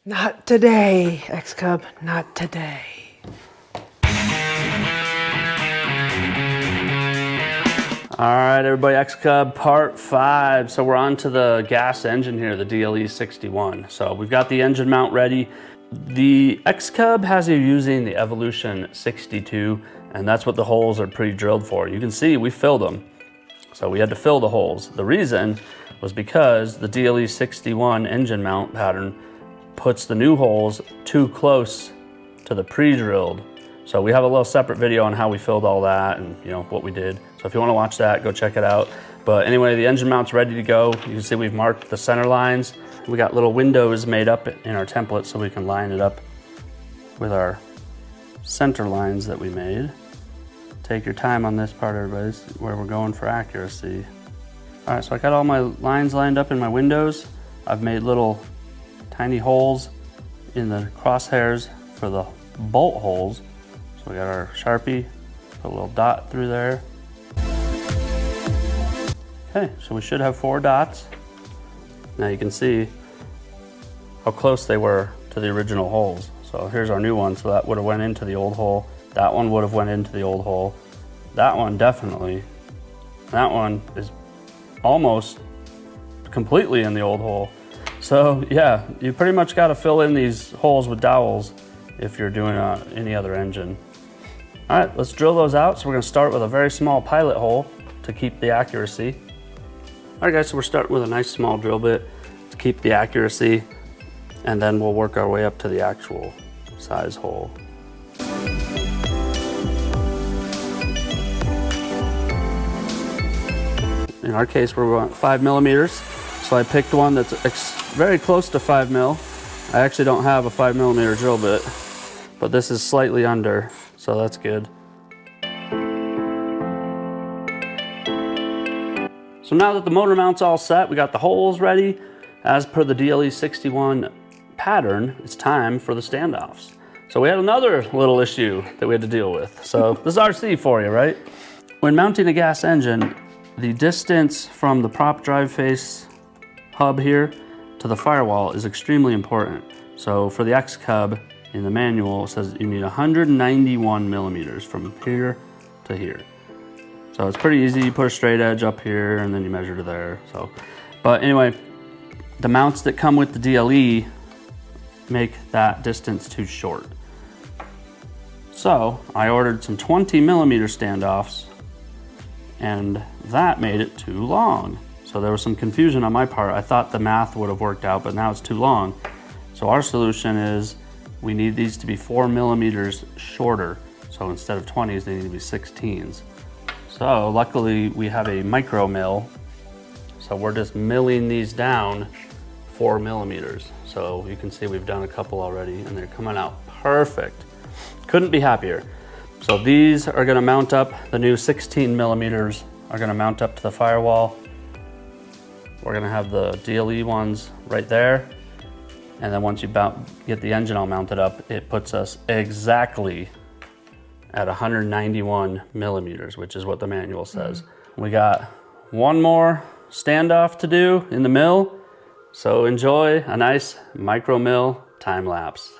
Not today, XCub, not today. All right, everybody, XCub part 5. So we're on to the gas engine here, the DLE61. So we've got the engine mount ready. The XCub has you using the Evolution 62, and that's what the holes are pre-drilled for. You can see we filled them. So we had to fill the holes. The reason was because the DLE61 engine mount pattern puts the new holes too close to the pre-drilled. So we have a little separate video on how we filled all that and what we did. So if you want to watch that, go check it out. But anyway, the engine mount's ready to go. You can see we've marked the center lines. We got little windows made up in our template so we can line it up with our center lines that we made. Take your time on this part, everybody. This is where we're going for accuracy. All right, so I got all my lines lined up in my windows. I've made little tiny holes in the crosshairs for the bolt holes. So we got our Sharpie, put a little dot through there. Okay, so we should have 4 dots. Now you can see how close they were to the original holes. So here's our new one. So that would have went into the old hole. That one would have went into the old hole. That one definitely. That one is almost completely in the old hole. So yeah, you pretty much got to fill in these holes with dowels if you're doing any other engine. All right, let's drill those out. So we're gonna start with a very small pilot hole to keep the accuracy. All right guys, so we're starting with a nice small drill bit to keep the accuracy, and then we'll work our way up to the actual size hole. In our case, we're at 5 millimeters. So I picked one that's very close to 5 mil. I actually don't have a 5 millimeter drill bit, but this is slightly under, so that's good. So now that the motor mount's all set, we got the holes ready. As per the DLE61 pattern, it's time for the standoffs. So we had another little issue that we had to deal with. So this is RC for you, right? When mounting a gas engine, the distance from the prop drive face hub here to the firewall is extremely important. So for the XCub in the manual, it says you need 191 millimeters from here to here. So it's pretty easy. You put a straight edge up here and then you measure to there. So, but anyway, the mounts that come with the DLE make that distance too short. So I ordered some 20 millimeter standoffs, and that made it too long. So there was some confusion on my part. I thought the math would have worked out, but now it's too long. So our solution is we need these to be 4 millimeters shorter. So instead of 20s, they need to be 16s. So luckily we have a micro mill. So we're just milling these down 4 millimeters. So you can see we've done a couple already and they're coming out perfect. Couldn't be happier. So these are gonna mount up, the new 16 millimeters are gonna mount up to the firewall. We're gonna have the DLE ones right there. And then once you get the engine all mounted up, it puts us exactly at 191 millimeters, which is what the manual says. We got one more standoff to do in the mill. So enjoy a nice micro mill time lapse.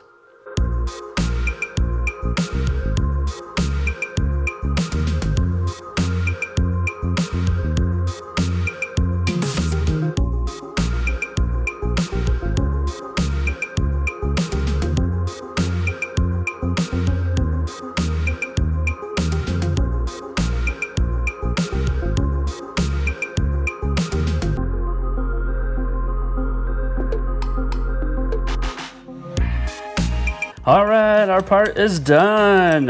All right, our part is done.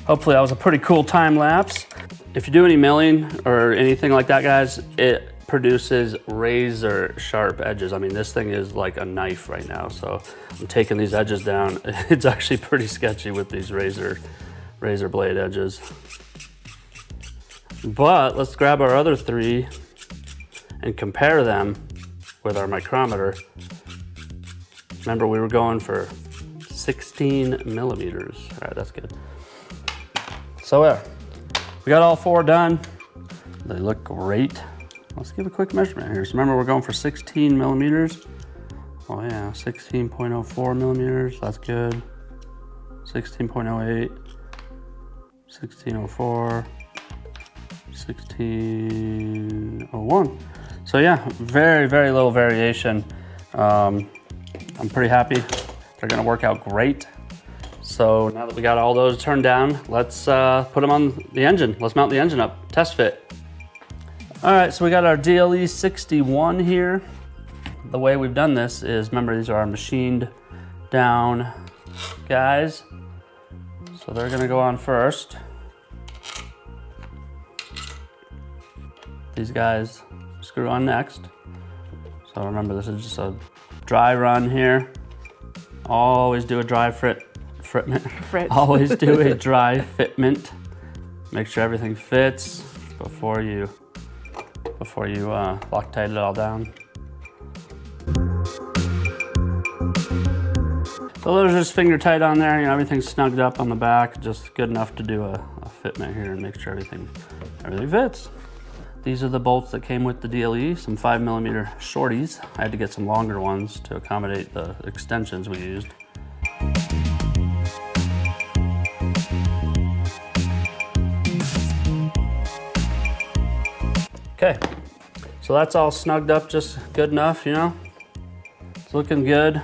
Hopefully that was a pretty cool time lapse. If you do any milling or anything like that, guys, it produces razor sharp edges. I mean, this thing is like a knife right now. So I'm taking these edges down. It's actually pretty sketchy with these razor blade edges. But let's grab our other 3 and compare them with our micrometer. Remember, we were going for 16 millimeters. All right, that's good. So yeah, we got all 4 done. They look great. Let's give a quick measurement here. So remember, we're going for 16 millimeters. Oh yeah, 16.04 millimeters, that's good. 16.08, 1604, 1601. So yeah, very, very little variation. I'm pretty happy. They're gonna work out great. So now that we got all those turned down, let's put them on the engine. Let's mount the engine up, test fit. All right, so we got our DLE 61 here. The way we've done this is, remember, these are our machined down guys. So they're gonna go on first. These guys screw on next. So remember, this is just a dry run here. Always do a dry always do a dry fitment. Make sure everything fits before you Loctite it all down. So those are just finger tight on there. You know, everything's snugged up on the back, just good enough to do a fitment here and make sure everything fits. These are the bolts that came with the DLE, some 5mm shorties. I had to get some longer ones to accommodate the extensions we used. Okay, so that's all snugged up just good enough, you know? It's looking good.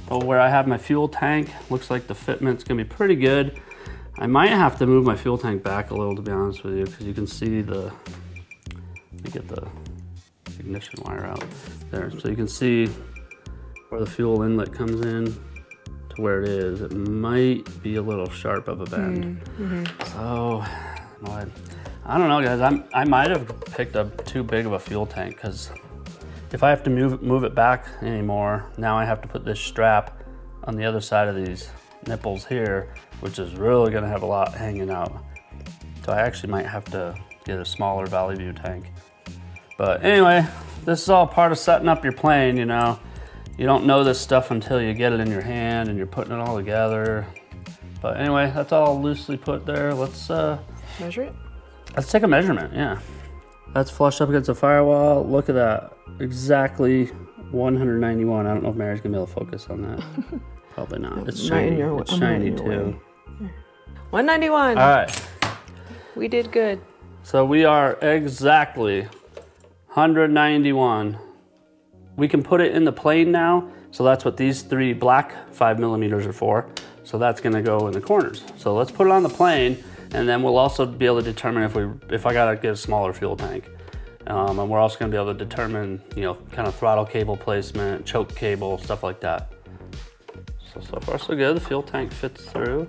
Where I have my fuel tank, looks like the fitment's gonna be pretty good. I might have to move my fuel tank back a little, to be honest with you, because you can see let me get the ignition wire out there. So you can see where the fuel inlet comes in to where it is. It might be a little sharp of a bend. So, I don't know, guys. I might have picked up too big of a fuel tank, because if I have to move it back anymore, now I have to put this strap on the other side of these nipples here, which is really gonna have a lot hanging out. So I actually might have to get a smaller Valley View tank. But anyway, this is all part of setting up your plane, you know. You don't know this stuff until you get it in your hand and you're putting it all together. But anyway, that's all loosely put there. Let's measure it. Let's take a measurement, yeah. That's flushed up against the firewall. Look at that, exactly 191. I don't know if Mary's gonna be able to focus on that. Probably not. It's shiny. It's shiny too. 191. All right. We did good. So we are exactly 191. We can put it in the plane now. So that's what these 3 black 5mm are for. So that's gonna go in the corners. So let's put it on the plane, and then we'll also be able to determine if I gotta get a smaller fuel tank. And we're also gonna be able to determine, you know, kind of throttle cable placement, choke cable, stuff like that. So far so good. The fuel tank fits through.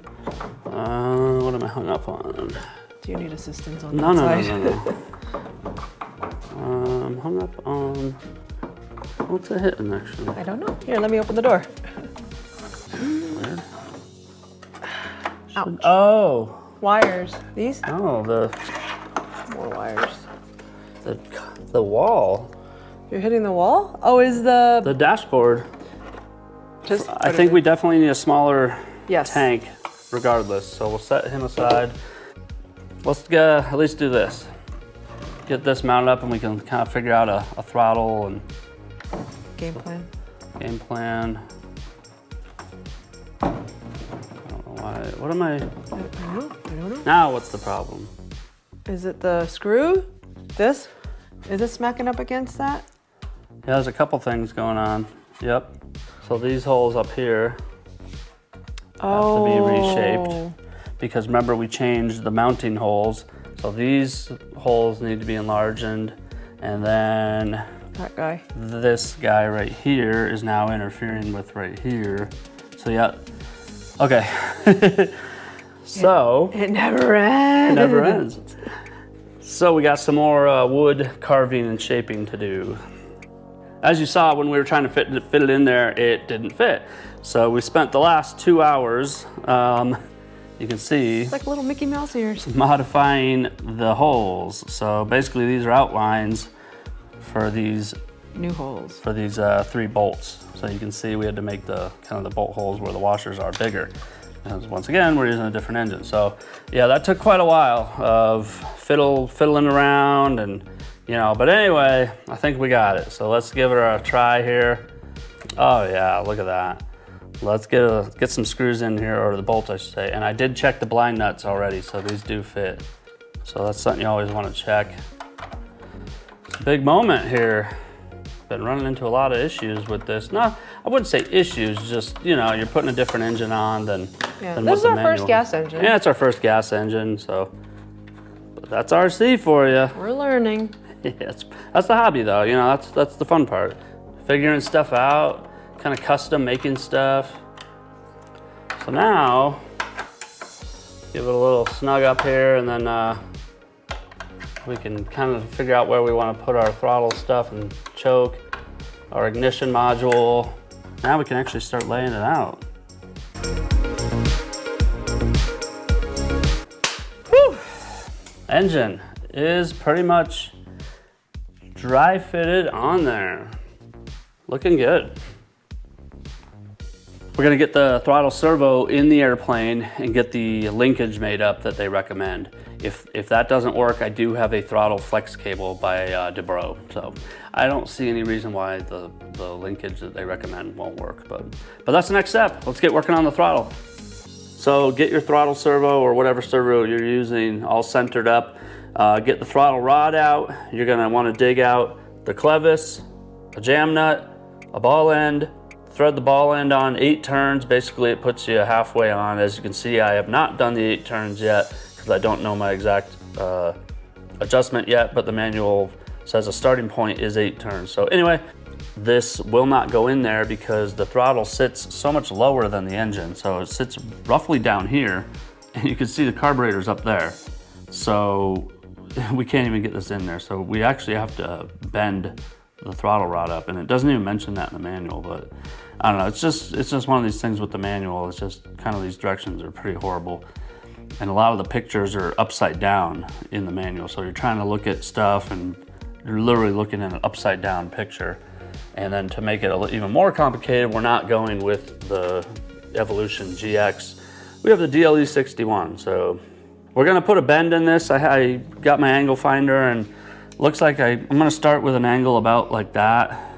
What am I hung up on? Do you need assistance on that side? No. I'm hung up on, what's it hitting actually? I don't know. Here, let me open the door. Weird. Ouch. Oh. Wires. These? Oh, More wires. the wall. You're hitting the wall? Oh, is the dashboard. I think we definitely need a smaller tank regardless. So we'll set him aside. Let's at least do this. Get this mounted up and we can kind of figure out a throttle and game plan. Game plan. I don't know why. What am I? I don't know. Now what's the problem? Is it the screw? This? Is it smacking up against that? Yeah, there's a couple things going on. Yep. So these holes up here have to be reshaped, because remember we changed the mounting holes. So these holes need to be enlarged, and then that guy. This guy right here is now interfering with right here. So yeah, okay. So it never ends. It never ends. So we got some more wood carving and shaping to do. As you saw, when we were trying to fit it in there, it didn't fit. So we spent the last 2 hours, you can see, it's like little Mickey Mouse ears, modifying the holes. So basically these are outlines for these new holes, for these 3 bolts. So you can see we had to make the kind of the bolt holes where the washers are bigger. Because once again, we're using a different engine. So yeah, that took quite a while of fiddling around and you know, but anyway, I think we got it. So let's give it a try here. Oh yeah, look at that. Let's get some screws in here, or the bolts I should say. And I did check the blind nuts already, so these do fit. So that's something you always want to check. It's a big moment here. Been running into a lot of issues with this. No, I wouldn't say issues, just, you know, you're putting a different engine on than this is our first gas engine. Yeah, it's our first gas engine, so. But that's RC for you. We're learning. Yeah, that's the hobby though, you know, that's the fun part. Figuring stuff out, kind of custom making stuff. So now, give it a little snug up here, and then we can kind of figure out where we want to put our throttle stuff and choke, our ignition module. Now we can actually start laying it out. Whew. Engine is pretty much dry fitted on there. Looking good. We're gonna get the throttle servo in the airplane and get the linkage made up that they recommend. If that doesn't work, I do have a throttle flex cable by DeBro. So I don't see any reason why the linkage that they recommend won't work, but that's the next step. Let's get working on the throttle. So get your throttle servo or whatever servo you're using all centered up. Get the throttle rod out. You're gonna wanna dig out the clevis, a jam nut, a ball end, thread the ball end on 8 turns. Basically it puts you halfway on. As you can see, I have not done the 8 turns yet because I don't know my exact adjustment yet, but the manual says a starting point is 8 turns. So anyway, this will not go in there because the throttle sits so much lower than the engine. So it sits roughly down here, and you can see the carburetor's up there. So we can't even get this in there. So we actually have to bend the throttle rod up, and it doesn't even mention that in the manual, but I don't know, it's just one of these things with the manual. It's just kind of, these directions are pretty horrible, and a lot of the pictures are upside down in the manual, so you're trying to look at stuff and you're literally looking at an upside down picture. And then to make it even more complicated, we're not going with the Evolution GX, we have the DLE 61. So we're gonna put a bend in this. I got my angle finder, and looks like I'm gonna start with an angle about like that.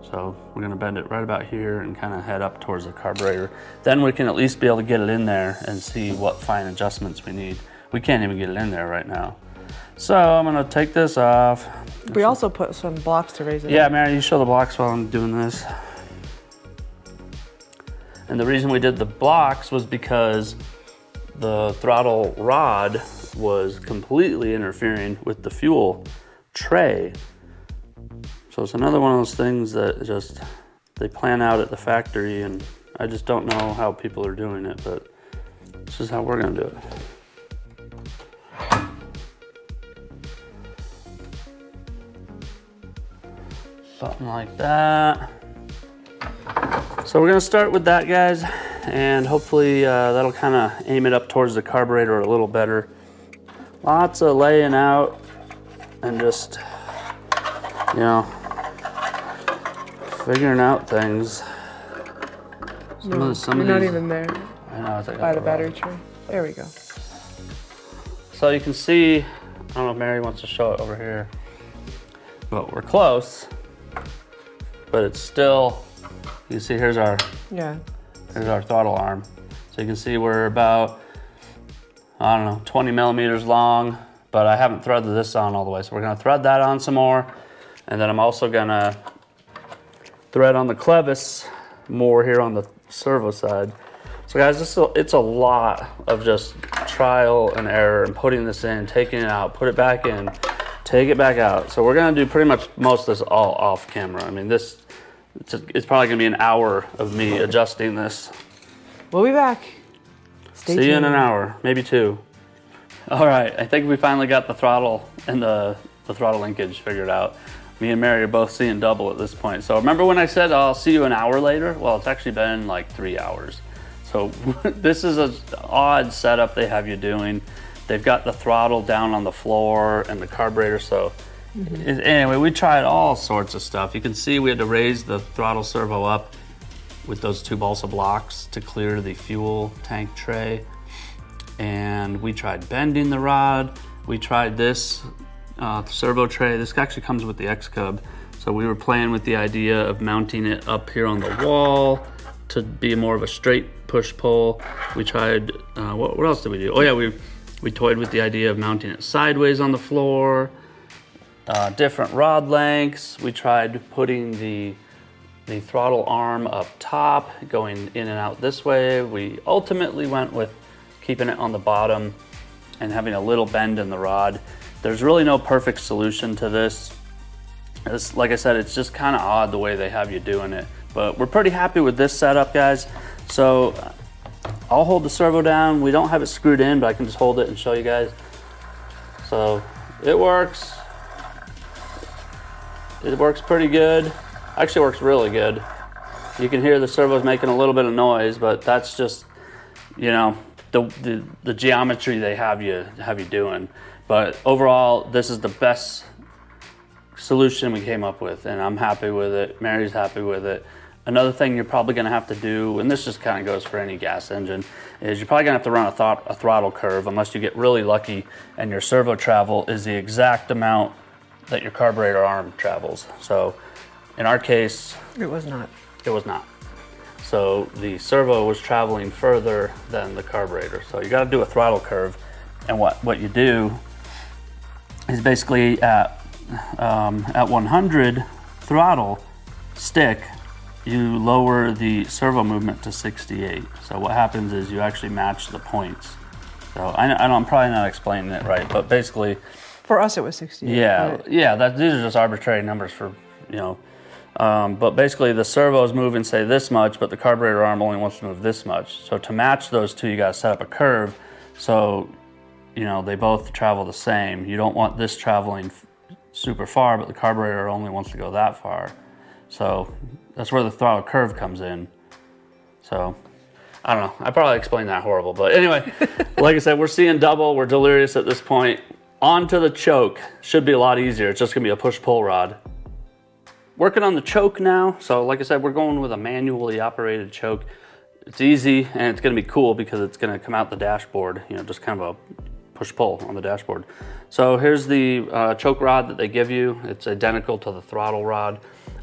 So we're gonna bend it right about here and kind of head up towards the carburetor. Then we can at least be able to get it in there and see what fine adjustments we need. We can't even get it in there right now. So I'm gonna take this off. We also put some blocks to raise it. Yeah, Mary, you show the blocks while I'm doing this. And the reason we did the blocks was because the throttle rod was completely interfering with the fuel tray. So it's another one of those things that just, they plan out at the factory, and I just don't know how people are doing it, but this is how we're gonna do it. Something like that. So we're gonna start with that, guys, and hopefully that'll kind of aim it up towards the carburetor a little better. Lots of laying out and just, you know, figuring out things. You're not even there. I know, it's like by the battery tray. There we go. So you can see, I don't know if Mary wants to show it over here, but we're close. But it's still, you can see here's our throttle arm. So you can see we're about, I don't know, 20 millimeters long, but I haven't threaded this on all the way. So we're gonna thread that on some more. And then I'm also gonna thread on the clevis more here on the servo side. So guys, it's a lot of just trial and error and putting this in, taking it out, put it back in, take it back out. So we're gonna do pretty much most of this all off camera. I mean, it's probably gonna be an hour of me adjusting this. We'll be back. Stay tuned. See you in an hour, maybe 2. All right, I think we finally got the throttle and the throttle linkage figured out. Me and Mary are both seeing double at this point. So remember when I said I'll see you an hour later? Well, it's actually been like 3 hours. So this is an odd setup they have you doing. They've got the throttle down on the floor and the carburetor. So anyway, we tried all sorts of stuff. You can see we had to raise the throttle servo up with those 2 balsa blocks to clear the fuel tank tray. And we tried bending the rod. We tried this servo tray. This actually comes with the XCub. So we were playing with the idea of mounting it up here on the wall to be more of a straight push-pull. We tried, what else did we do? Oh yeah, we toyed with the idea of mounting it sideways on the floor, different rod lengths. We tried putting the throttle arm up top, going in and out this way. We ultimately went with keeping it on the bottom and having a little bend in the rod. There's really no perfect solution to this. Like I said, it's just kind of odd the way they have you doing it. But we're pretty happy with this setup, guys. So I'll hold the servo down. We don't have it screwed in, but I can just hold it and show you guys. So it works. It works pretty good. Actually works really good. You can hear the servo's making a little bit of noise, but that's just, you know, the geometry they have you doing. But overall, this is the best solution we came up with, and I'm happy with it. Mary's happy with it. Another thing you're probably going to have to do, and this just kind of goes for any gas engine, is you're probably going to have to run a throttle curve unless you get really lucky and your servo travel is the exact amount that your carburetor arm travels. So in our case, it was not. It was not. So the servo was traveling further than the carburetor. So you got to do a throttle curve, and what you do is basically at 100 throttle stick, you lower the servo movement to 68. So what happens is you actually match the points. So I'm probably not explaining it right, but basically, for us it was 68. Yeah, but yeah. These are just arbitrary numbers for, you know. But basically, the servo is moving, say, this much, but the carburetor arm only wants to move this much. So to match those two, you got to set up a curve so, you know, they both travel the same. You don't want this traveling super far, but the carburetor only wants to go that far. So that's where the throttle curve comes in. So I don't know. I probably explained that horrible, but anyway, like I said, we're seeing double. We're delirious at this point. On to the choke. Should be a lot easier. It's just gonna be a push-pull rod. Working on the choke now. So like I said, we're going with a manually operated choke. It's easy and it's gonna be cool because it's gonna come out the dashboard, you know, just kind of a push-pull on the dashboard. So here's the choke rod that they give you. It's identical to the throttle rod.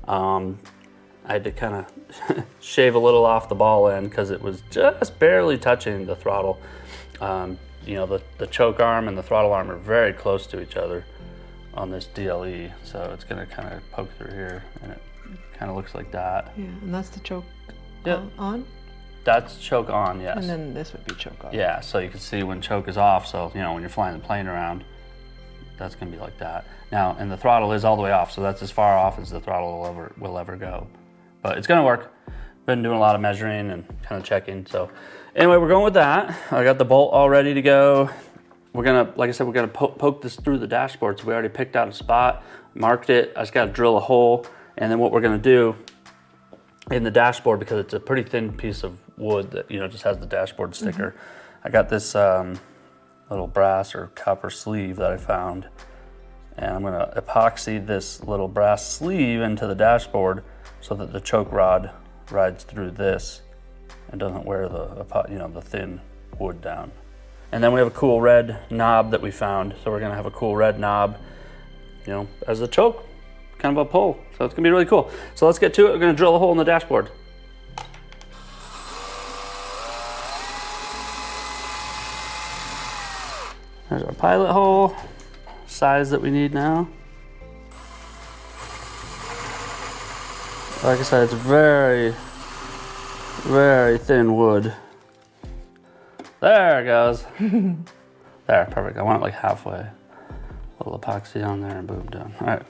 I had to kind of shave a little off the ball end because it was just barely touching the throttle. You know, the choke arm and the throttle arm are very close to each other on this DLE. So it's gonna kind of poke through here and it kind of looks like that. yeah, and that's the choke Yep. on? That's choke on, yes. And then this would be choke off. Yeah, so you can see when choke is off, so you know when you're flying the plane around, that's gonna be like that. Now, and the throttle is all the way off, so that's as far off as the throttle will ever go. But it's gonna work. Been doing a lot of measuring and kind of checking. So anyway, we're going with that. I got the bolt all ready to go. We're gonna, like I said, we're gonna poke this through the dashboard. So we already picked out a spot, marked it. I just gotta drill a hole. And then what we're gonna do in the dashboard, because it's a pretty thin piece of wood that, you know, just has the dashboard sticker. I got this little brass or copper sleeve that I found. And I'm gonna epoxy this little brass sleeve into the dashboard so that the choke rod rides through this and doesn't wear the thin wood down. And then we have a cool red knob that we found. So we're gonna have a cool red knob, you know, as the choke, kind of a pull. So it's gonna be really cool. So let's get to it. We're gonna drill a hole in the dashboard. There's our pilot hole, size that we need now. Like I said, it's very, very thin wood. There it goes. There, perfect. I want it like halfway. A little epoxy on there and boom, done. All right.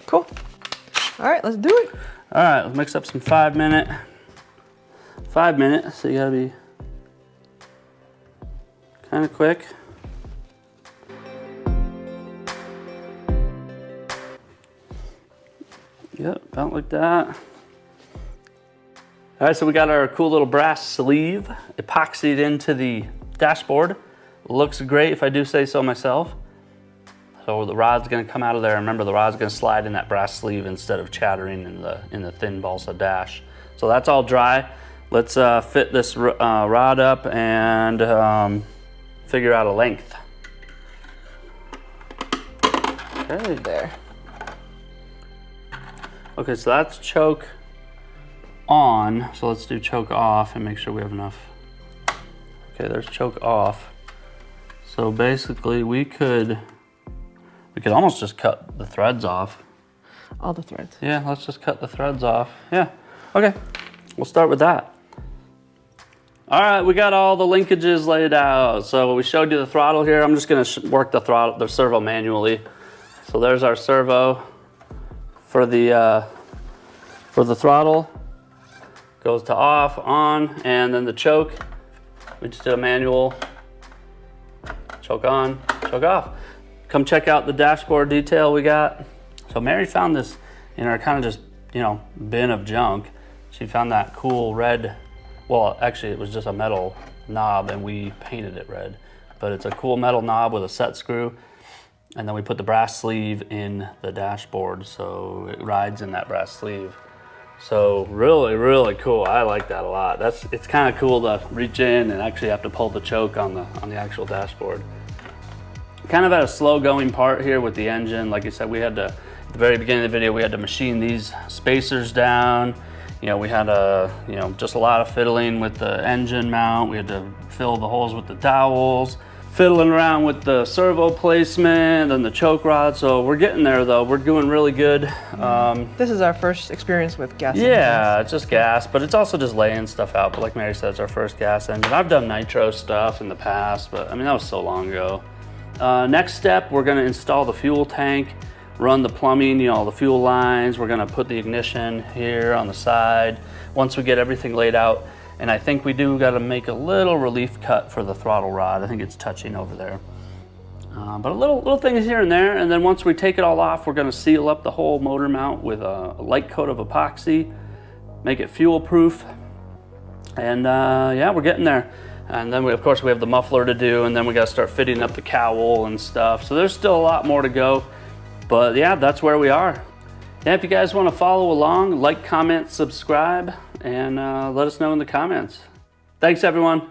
Cool. All right, let's do it. All right, let's mix up some 5 minute. 5 minutes, so you gotta be kind of quick. Yep, about like that. All right, so we got our cool little brass sleeve epoxied into the dashboard. Looks great if I do say so myself. So the rod's gonna come out of there. Remember, the rod's gonna slide in that brass sleeve instead of chattering in the thin balsa dash. So that's all dry. Let's fit this rod up and figure out a length. Okay. There. Okay, so that's choke on. So let's do choke off and make sure we have enough. Okay, there's choke off. So basically we could almost just cut the threads off. All the threads. Yeah, let's just cut the threads off. Yeah, okay, we'll start with that. All right, we got all the linkages laid out. So we showed you the throttle here. I'm just gonna work the servo manually. So there's our servo for the throttle. Goes to off, on, and then the choke. We just did a manual. Choke on, choke off. Come check out the dashboard detail we got. So Mary found this in our kind of just, bin of junk. She found that cool red, well, actually it was just a metal knob and we painted it red. But it's a cool metal knob with a set screw. And then we put the brass sleeve in the dashboard so it rides in that brass sleeve. So really, really cool. I like that a lot. It's kind of cool to reach in and actually have to pull the choke on the actual dashboard. Kind of at a slow going part here with the engine. Like I said, we had to, at the very beginning of the video, we had to machine these spacers down. We had just a lot of fiddling with the engine mount. We had to fill the holes with the dowels, fiddling around with the servo placement and the choke rod. So we're getting there though. We're doing really good. This is our first experience with gas engines. Yeah, it's just gas, but it's also just laying stuff out. But like Mary said, it's our first gas engine. I've done nitro stuff in the past, but I mean, that was so long ago. Next step, we're gonna install the fuel tank, run the plumbing, the fuel lines. We're gonna put the ignition here on the side. Once we get everything laid out, and I think we do gotta make a little relief cut for the throttle rod. I think it's touching over there. But little things here and there. And then once we take it all off, we're gonna seal up the whole motor mount with a light coat of epoxy, make it fuel proof. And yeah, we're getting there. And then of course we have the muffler to do, and then we gotta start fitting up the cowl and stuff. So there's still a lot more to go, but yeah, that's where we are. Yeah, if you guys wanna follow along, like, comment, subscribe, and let us know in the comments. Thanks everyone.